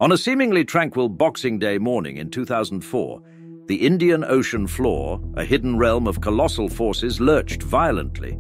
On a seemingly tranquil Boxing Day morning in 2004, the Indian Ocean floor, a hidden realm of colossal forces, lurched violently.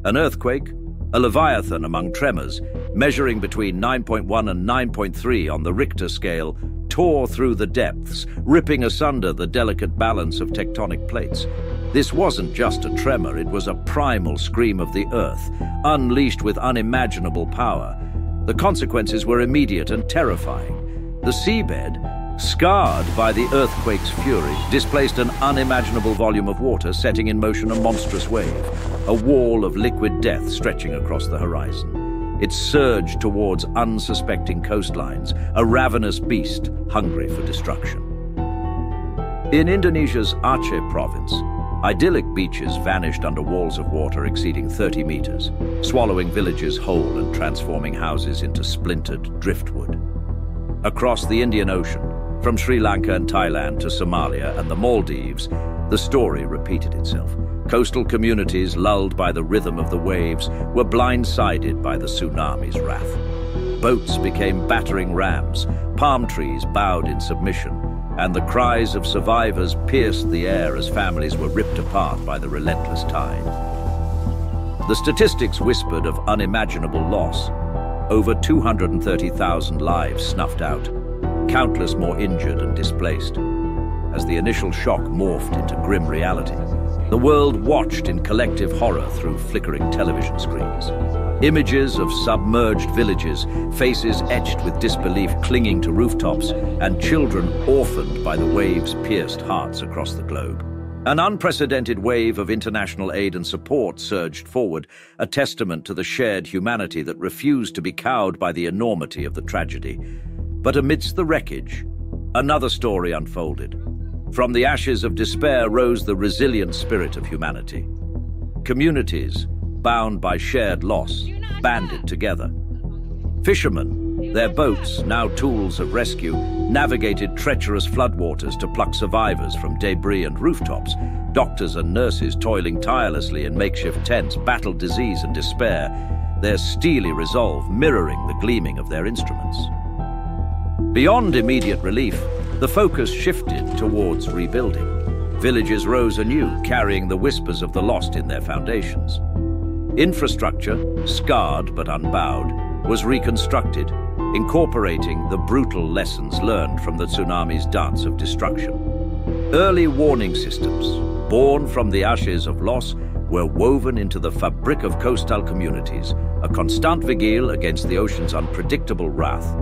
An earthquake, a leviathan among tremors, measuring between 9.1 and 9.3 on the Richter scale, tore through the depths, ripping asunder the delicate balance of tectonic plates. This wasn't just a tremor, it was a primal scream of the earth, unleashed with unimaginable power. The consequences were immediate and terrifying. The seabed, scarred by the earthquake's fury, displaced an unimaginable volume of water, setting in motion a monstrous wave, a wall of liquid death stretching across the horizon. It surged towards unsuspecting coastlines, a ravenous beast hungry for destruction. In Indonesia's Aceh province, idyllic beaches vanished under walls of water exceeding 30 meters, swallowing villages whole and transforming houses into splintered driftwood. Across the Indian Ocean, from Sri Lanka and Thailand to Somalia and the Maldives, the story repeated itself. Coastal communities, lulled by the rhythm of the waves, were blindsided by the tsunami's wrath. Boats became battering rams, palm trees bowed in submission, and the cries of survivors pierced the air as families were ripped apart by the relentless tide. The statistics whispered of unimaginable loss. Over 230,000 lives snuffed out, countless more injured and displaced. As the initial shock morphed into grim reality, the world watched in collective horror through flickering television screens. Images of submerged villages, faces etched with disbelief clinging to rooftops, and children orphaned by the waves pierced hearts across the globe. An unprecedented wave of international aid and support surged forward, a testament to the shared humanity that refused to be cowed by the enormity of the tragedy. But amidst the wreckage, another story unfolded. From the ashes of despair rose the resilient spirit of humanity. Communities, bound by shared loss, banded together. Fishermen, their boats, now tools of rescue, navigated treacherous floodwaters to pluck survivors from debris and rooftops. Doctors and nurses, toiling tirelessly in makeshift tents, battled disease and despair, their steely resolve mirroring the gleaming of their instruments. Beyond immediate relief, the focus shifted towards rebuilding. Villages rose anew, carrying the whispers of the lost in their foundations. Infrastructure, scarred but unbowed, was reconstructed, incorporating the brutal lessons learned from the tsunami's dance of destruction. Early warning systems, born from the ashes of loss, were woven into the fabric of coastal communities, a constant vigil against the ocean's unpredictable wrath.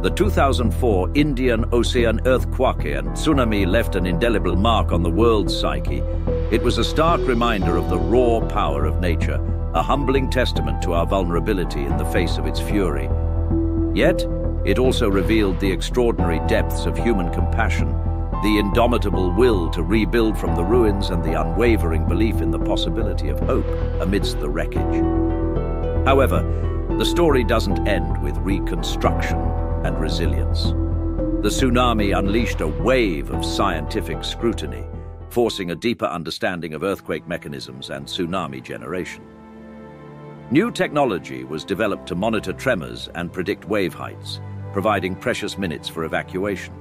The 2004 Indian Ocean earthquake and tsunami left an indelible mark on the world's psyche. It was a stark reminder of the raw power of nature, a humbling testament to our vulnerability in the face of its fury. Yet, it also revealed the extraordinary depths of human compassion, the indomitable will to rebuild from the ruins, and the unwavering belief in the possibility of hope amidst the wreckage. However, the story doesn't end with reconstruction and resilience. The tsunami unleashed a wave of scientific scrutiny, forcing a deeper understanding of earthquake mechanisms and tsunami generation. New technology was developed to monitor tremors and predict wave heights, providing precious minutes for evacuation.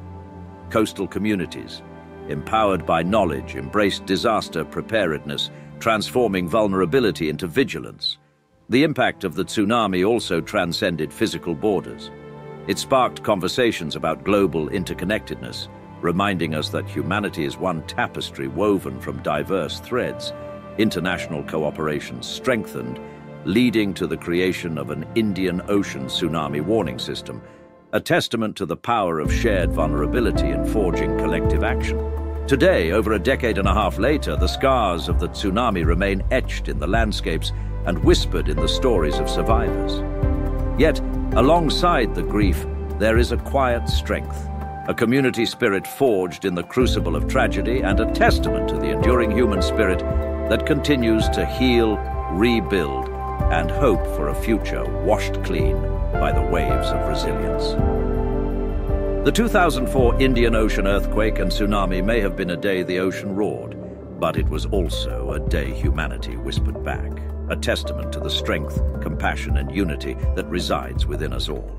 Coastal communities, empowered by knowledge, embraced disaster preparedness, transforming vulnerability into vigilance. The impact of the tsunami also transcended physical borders. It sparked conversations about global interconnectedness, reminding us that humanity is one tapestry woven from diverse threads. International cooperation strengthened, leading to the creation of an Indian Ocean tsunami warning system, a testament to the power of shared vulnerability in forging collective action. Today, over a decade and a half later, the scars of the tsunami remain etched in the landscapes and whispered in the stories of survivors. Yet, alongside the grief, there is a quiet strength, a community spirit forged in the crucible of tragedy, and a testament to the enduring human spirit that continues to heal, rebuild, and hope for a future washed clean by the waves of resilience. The 2004 Indian Ocean earthquake and tsunami may have been a day the ocean roared, but it was also a day humanity whispered back, a testament to the strength, compassion, and unity that resides within us all.